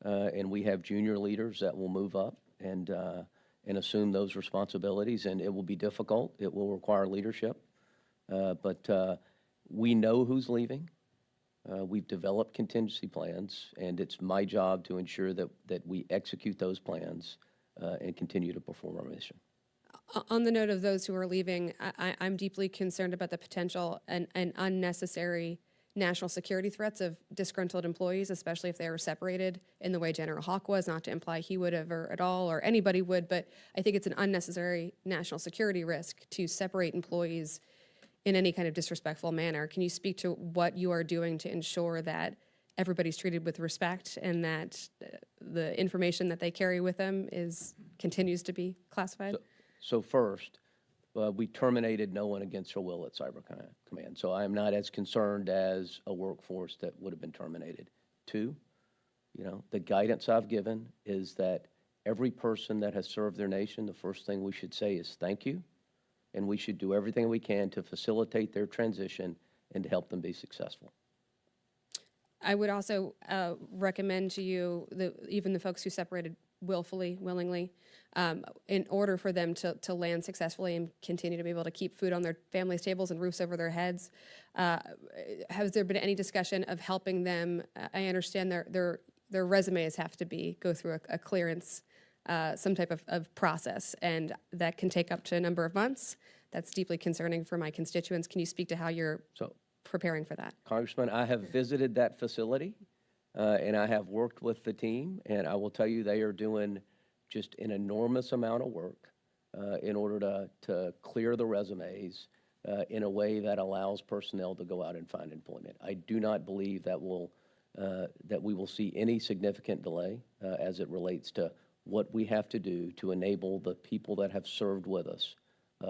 and we have junior leaders that will move up and assume those responsibilities, and it will be difficult. It will require leadership, but we know who's leaving. We've developed contingency plans, and it's my job to ensure that we execute those plans and continue to perform our mission. On the note of those who are leaving, I'm deeply concerned about the potential and unnecessary national security threats of disgruntled employees, especially if they were separated in the way General Hawk was, not to imply he would ever at all or anybody would, but I think it's an unnecessary national security risk to separate employees in any kind of disrespectful manner. Can you speak to what you are doing to ensure that everybody's treated with respect and that the information that they carry with them continues to be classified? So first, we terminated no one against their will at Cyber Command. So I am not as concerned as a workforce that would have been terminated. Two, the guidance I've given is that every person that has served their nation, the first thing we should say is thank you, and we should do everything we can to facilitate their transition and to help them be successful. I would also recommend to you, even the folks who separated willingly, in order for them to land successfully and continue to be able to keep food on their families' tables and roofs over their heads. Has there been any discussion of helping them? I understand their resumes have to go through a clearance, some type of process, and that can take up to a number of months. That's deeply concerning for my constituents. Can you speak to how you're preparing for that? Congressman, I have visited that facility, and I have worked with the team, and I will tell you they are doing just an enormous amount of work in order to clear the resumes in a way that allows personnel to go out and find employment. I do not believe that we will see any significant delay as it relates to what we have to do to enable the people that have served with us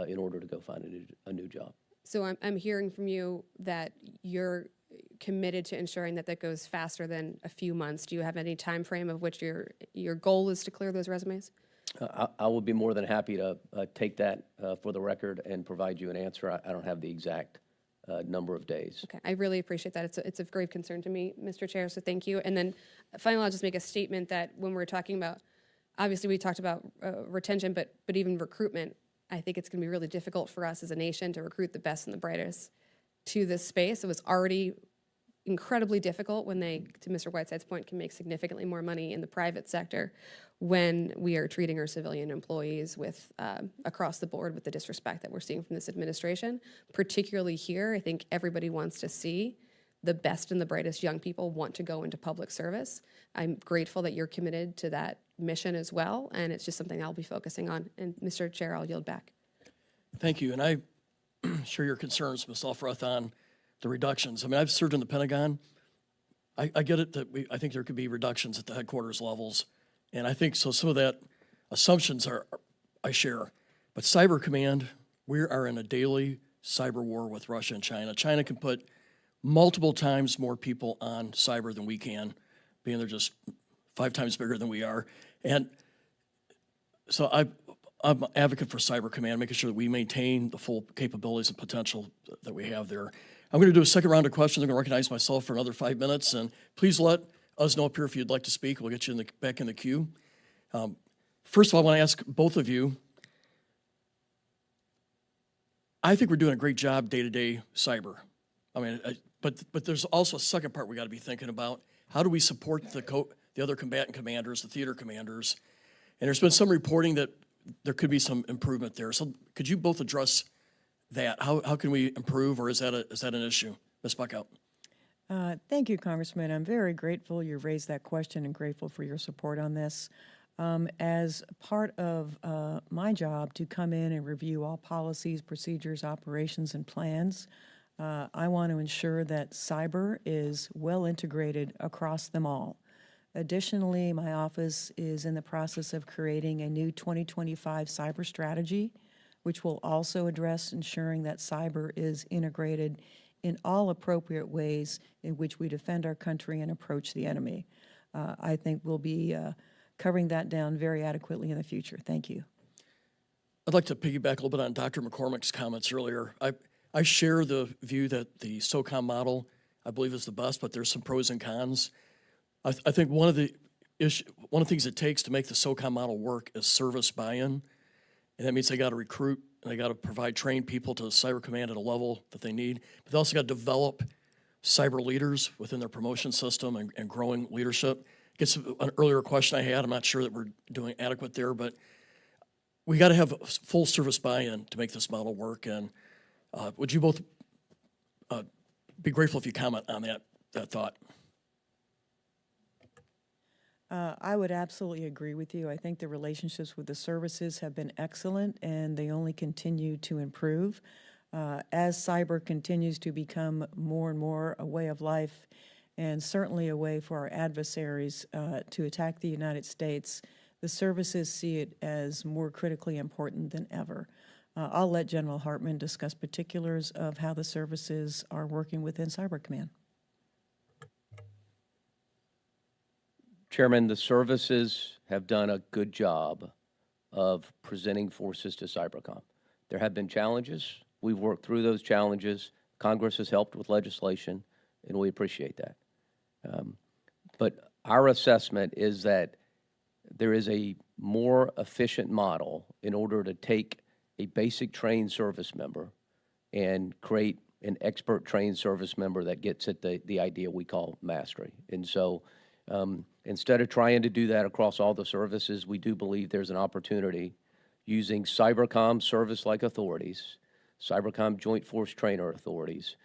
in order to go find a new job. So I'm hearing from you that you're committed to ensuring that goes faster than a few months. Do you have any time frame of which your goal is to clear those resumes? I would be more than happy to take that for the record and provide you an answer. I don't have the exact number of days. Okay, I really appreciate that. It's of grave concern to me, Mr. Chair, so thank you. And then finally, I'll just make a statement that when we're talking about obviously we talked about retention, but even recruitment. I think it's going to be really difficult for us as a nation to recruit the best and the brightest to this space. It was already incredibly difficult when they, to Mr. Whiteside's point, can make significantly more money in the private sector when we are treating our civilian employees with across the board with the disrespect that we're seeing from this administration. Particularly here, I think everybody wants to see the best and the brightest young people want to go into public service. I'm grateful that you're committed to that mission as well, and it's just something I'll be focusing on. And Mr. Chair, I'll yield back. Thank you, and I share your concerns, Ms. Alfreth, on the reductions. I mean, I've served in the Pentagon. I get it that I think there could be reductions at the headquarters levels, and I think so. Some of that assumptions I share, but Cyber Command, we are in a daily cyber war with Russia and China. China can put multiple times more people on cyber than we can, being they're just 5 times bigger than we are, and so I'm an advocate for Cyber Command, making sure that we maintain the full capabilities and potential that we have there. I'm going to do a second round of questions. I'm going to recognize myself for another 5 minutes, and please let us know up here if you'd like to speak. We'll get you back in the queue. First of all, I want to ask both of you, I think we're doing a great job day-to-day cyber. I mean, but there's also a second part we got to be thinking about. How do we support the other combatant commanders, the theater commanders? And there's been some reporting that there could be some improvement there. So could you both address that? How can we improve, or is that an issue? Ms. Buckhout. Thank you, Congressman. I'm very grateful you raised that question and grateful for your support on this. As part of my job to come in and review all policies, procedures, operations, and plans, I want to ensure that cyber is well integrated across them all. Additionally, my office is in the process of creating a new 2025 cyber strategy, which will also address ensuring that cyber is integrated in all appropriate ways in which we defend our country and approach the enemy. I think we'll be covering that down very adequately in the future. Thank you. I'd like to piggyback a little bit on Dr. McCormick's comments earlier. I share the view that the SOCOM model, I believe, is the best, but there's some pros and cons. I think one of the things it takes to make the SOCOM model work is service buy-in, and that means they got to recruit and they got to provide trained people to the Cyber Command at a level that they need. But they also got to develop cyber leaders within their promotion system and growing leadership. Gets an earlier question I had. I'm not sure that we're doing adequate there, but we got to have full service buy-in to make this model work. And would you both be grateful if you comment on that thought? I would absolutely agree with you. I think the relationships with the services have been excellent, and they only continue to improve. As cyber continues to become more and more a way of life, and certainly a way for our adversaries to attack the United States, the services see it as more critically important than ever. I'll let General Hartman discuss particulars of how the services are working within Cyber Command. Chairman, the services have done a good job of presenting forces to Cybercom. There have been challenges. We've worked through those challenges. Congress has helped with legislation, and we appreciate that. But our assessment is that there is a more efficient model in order to take a basic trained service member and create an expert trained service member that gets at the idea we call mastery. And so instead of trying to do that across all the services, we do believe there's an opportunity using Cybercom service-like authorities, Cybercom Joint Force Trainer authorities,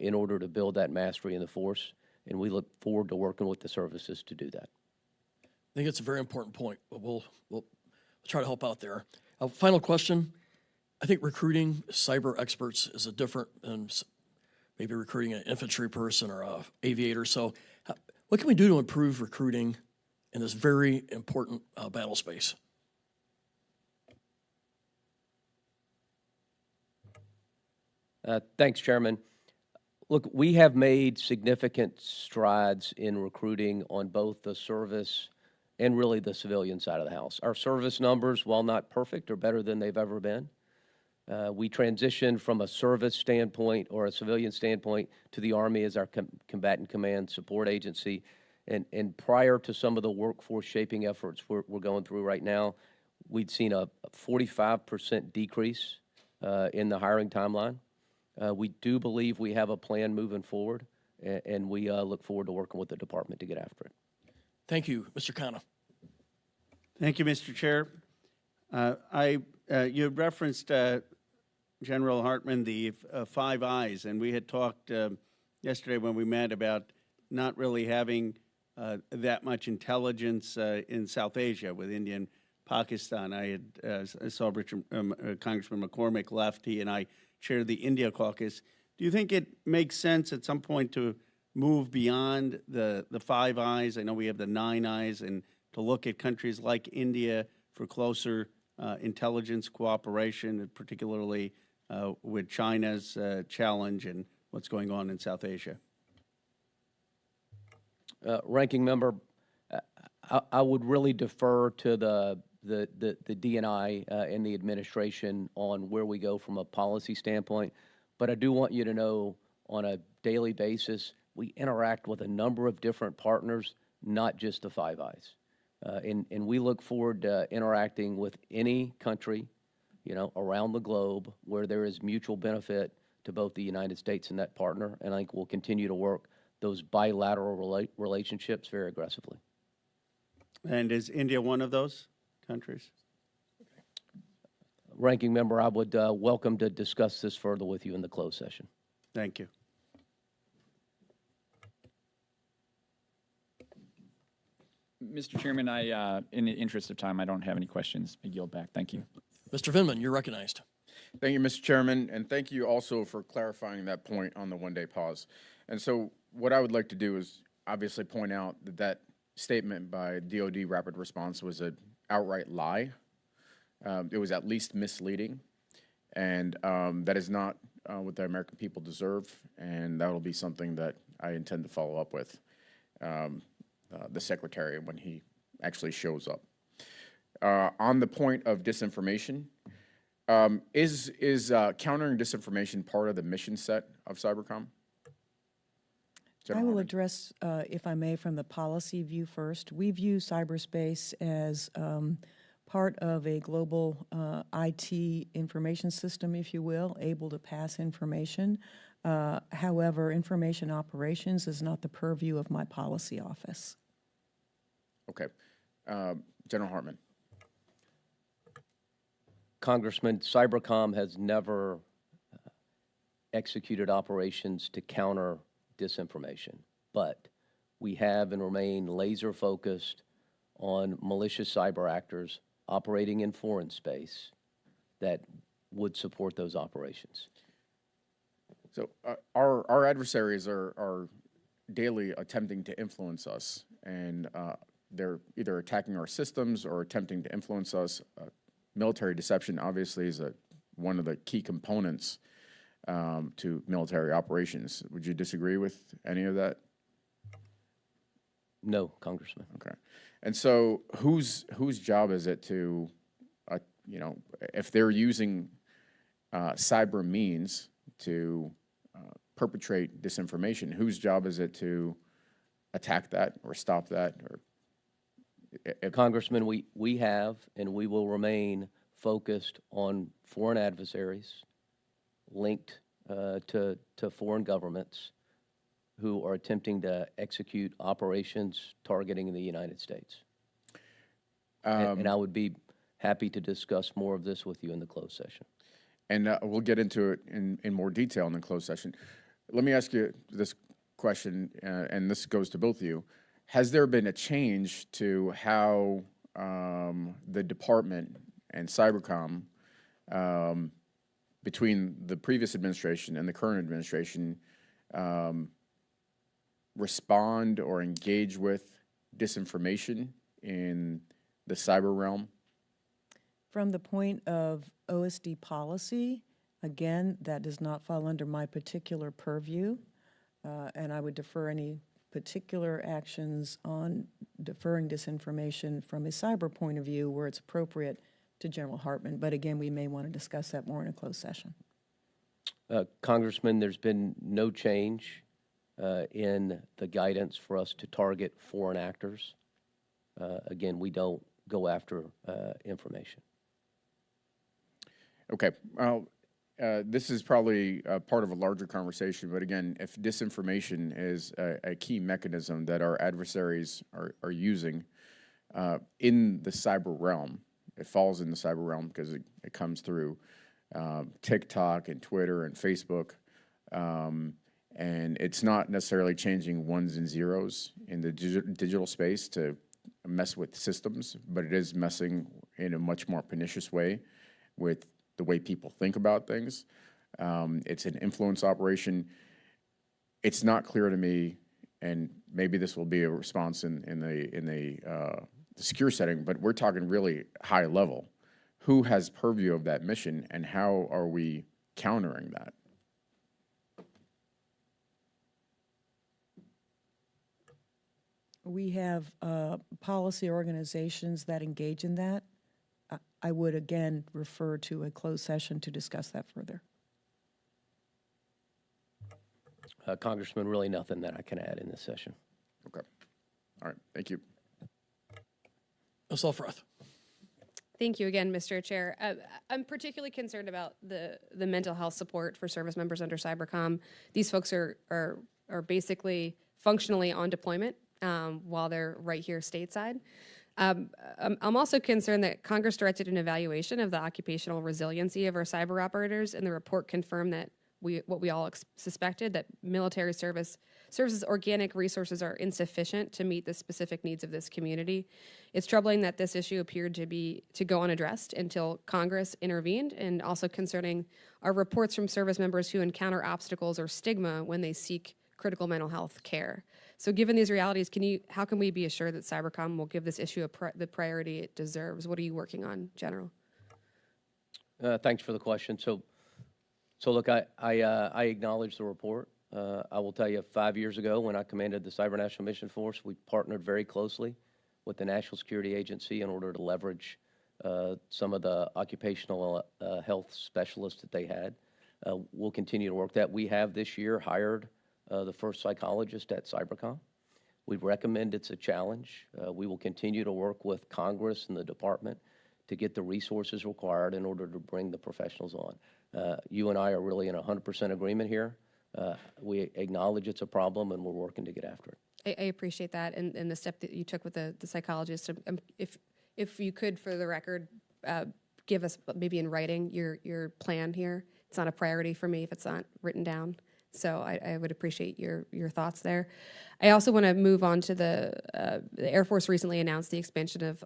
in order to build that mastery in the force. And we look forward to working with the services to do that. I think it's a very important point, but we'll try to help out there. Final question. I think recruiting cyber experts is a different than maybe recruiting an infantry person or an aviator. So what can we do to improve recruiting in this very important battle space? Thanks, Chairman. Look, we have made significant strides in recruiting on both the service and really the civilian side of the house. Our service numbers, while not perfect, are better than they've ever been. We transitioned from a service standpoint or a civilian standpoint to the Army as our combatant command support agency. And prior to some of the workforce shaping efforts we're going through right now, we'd seen a 45% decrease in the hiring timeline. We do believe we have a plan moving forward, and we look forward to working with the department to get after it. Thank you, Mr. Khanna. Thank you, Mr. Chair. You referenced, General Hartman, the 5 Eyes, and we had talked yesterday when we met about not really having that much intelligence in South Asia with India and Pakistan. I saw Congressman McCormick left. He and I chair the India caucus. Do you think it makes sense at some point to move beyond the 5 Eyes? I know we have the 9 Eyes, and to look at countries like India for closer intelligence cooperation, and particularly with China's challenge and what's going on in South Asia. Ranking member, I would really defer to the D&I and the administration on where we go from a policy standpoint. But I do want you to know on a daily basis, we interact with a number of different partners, not just the 5 Eyes. And we look forward to interacting with any country, around the globe where there is mutual benefit to both the United States and that partner. And I think we'll continue to work those bilateral relationships very aggressively. And is India one of those countries? Ranking member, I would welcome to discuss this further with you in the closed session. Thank you. Mr. Chairman, in the interest of time, I don't have any questions. I yield back. Thank you. Mr. Vindman, you're recognized. Thank you, Mr. Chairman, and thank you also for clarifying that point on the one-day pause. And so what I would like to do is obviously point out that that statement by DoD Rapid Response was an outright lie. It was at least misleading, and that is not what the American people deserve, and that will be something that I intend to follow up with the Secretary when he actually shows up. On the point of disinformation, is countering disinformation part of the mission set of Cybercom? I will address, if I may, from the policy view first. We view cyberspace as part of a global IT information system, if you will, able to pass information. However, information operations is not the purview of my policy office. Okay. General Hartman. Congressman, Cybercom has never executed operations to counter disinformation, but we have and remain laser focused on malicious cyber actors operating in foreign space that would support those operations. So our adversaries are daily attempting to influence us, and they're either attacking our systems or attempting to influence us. Military deception obviously is one of the key components to military operations. Would you disagree with any of that? No, Congressman. Okay. And so whose job is it to, if they're using cyber means to perpetrate disinformation, whose job is it to attack that or stop that? Or Congressman, we have and we will remain focused on foreign adversaries linked to foreign governments who are attempting to execute operations targeting the United States. And I would be happy to discuss more of this with you in the closed session. And we'll get into it in more detail in the closed session. Let me ask you this question, and this goes to both of you. Has there been a change to how the department and Cybercom, between the previous administration and the current administration, respond or engage with disinformation in the cyber realm? From the point of OSD policy, again, that does not fall under my particular purview, and I would defer any particular actions on deferring disinformation from a cyber point of view where it's appropriate to General Hartman. But again, we may want to discuss that more in a closed session. Congressman, there's been no change in the guidance for us to target foreign actors. Again, we don't go after information. Okay. Well, this is probably part of a larger conversation, but again, if disinformation is a key mechanism that our adversaries are using in the cyber realm, it falls in the cyber realm because it comes through TikTok and Twitter and Facebook, and it's not necessarily changing ones and zeros in the digital space to mess with systems, but it is messing in a much more pernicious way with the way people think about things. It's an influence operation. It's not clear to me, and maybe this will be a response in the secure setting, but we're talking really high level. Who has purview of that mission, and how are we countering that? We have policy organizations that engage in that. I would again refer to a closed session to discuss that further. Congressman, really nothing that I can add in this session. Okay. All right. Thank you. Ms. Elfroth. Thank you again, Mr. Chair. I'm particularly concerned about the mental health support for service members under Cybercom. These folks are basically functionally on deployment while they're right here stateside. I'm also concerned that Congress directed an evaluation of the occupational resiliency of our cyber operators, and the report confirmed that what we all suspected, that military services organic resources are insufficient to meet the specific needs of this community. It's troubling that this issue appeared to go unaddressed until Congress intervened, and also concerning our reports from service members who encounter obstacles or stigma when they seek critical mental health care. So given these realities, how can we be assured that Cybercom will give this issue the priority it deserves? What are you working on, General? Thanks for the question. So look, I acknowledge the report. I will tell you, 5 years ago when I commanded the Cyber National Mission Force, we partnered very closely with the National Security Agency in order to leverage some of the occupational health specialists that they had. We'll continue to work that. We have this year hired the first psychologist at Cybercom. We recommend it's a challenge. We will continue to work with Congress and the department to get the resources required in order to bring the professionals on. You and I are really in 100% agreement here. We acknowledge it's a problem, and we're working to get after it. I appreciate that, and the step that you took with the psychologist. If you could, for the record, give us maybe in writing your plan here. It's not a priority for me if it's not written down. So I would appreciate your thoughts there. I also want to move on to the Air Force recently announced the expansion of,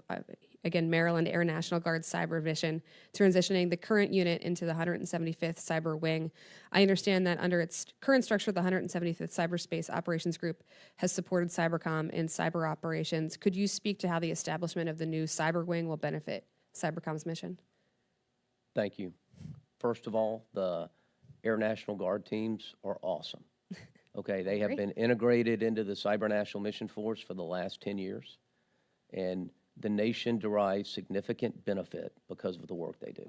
again, Maryland Air National Guard's cyber mission, transitioning the current unit into the 175th Cyber Wing. I understand that under its current structure, the 175th Cyberspace Operations Group has supported Cybercom in cyber operations. Could you speak to how the establishment of the new Cyber Wing will benefit Cybercom's mission? Thank you. First of all, the Air National Guard teams are awesome. Okay, they have been integrated into the Cyber National Mission Force for the last 10 years, and the nation derives significant benefit because of the work they do.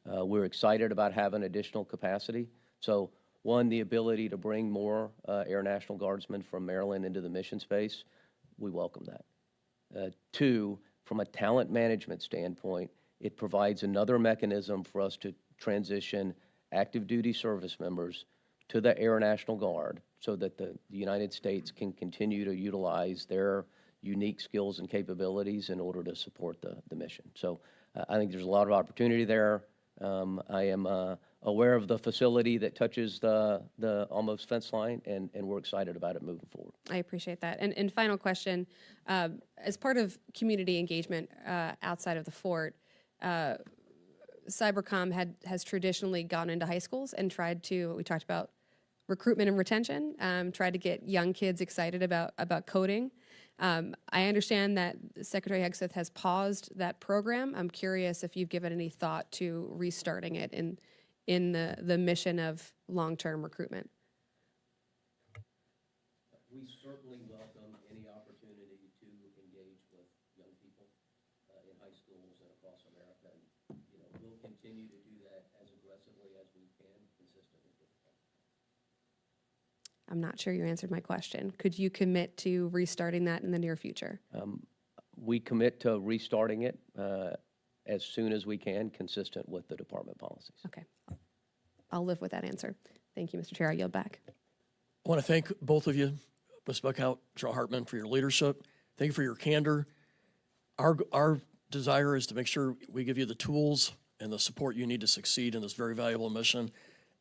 We're excited about having additional capacity. So, one, the ability to bring more Air National Guardsmen from Maryland into the mission space, we welcome that. Two, from a talent management standpoint, it provides another mechanism for us to transition active duty service members to the Air National Guard so that the United States can continue to utilize their unique skills and capabilities in order to support the mission. So I think there's a lot of opportunity there. I am aware of the facility that touches the almost fence line, and we're excited about it moving forward. I appreciate that. And final question, as part of community engagement outside of the fort, Cybercom has traditionally gone into high schools and we talked about recruitment and retention, tried to get young kids excited about coding. I understand that Secretary Hegseth has paused that program. I'm curious if you've given any thought to restarting it in the mission of long-term recruitment. We certainly welcome any opportunity to engage with young people in high schools and across America. And, we'll continue to do that as aggressively as we can, consistently with the I'm not sure you answered my question. Could you commit to restarting that in the near future? We commit to restarting it as soon as we can, consistent with the department policies. Okay. I'll live with that answer. Thank you, Mr. Chair. I yield back. I want to thank both of you, Ms. Buckhout, General Hartman, for your leadership. Thank you for your candor. Our desire is to make sure we give you the tools and the support you need to succeed in this very valuable mission.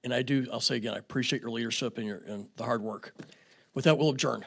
And I'll say again, I appreciate your leadership and the hard work. With that, we'll adjourn.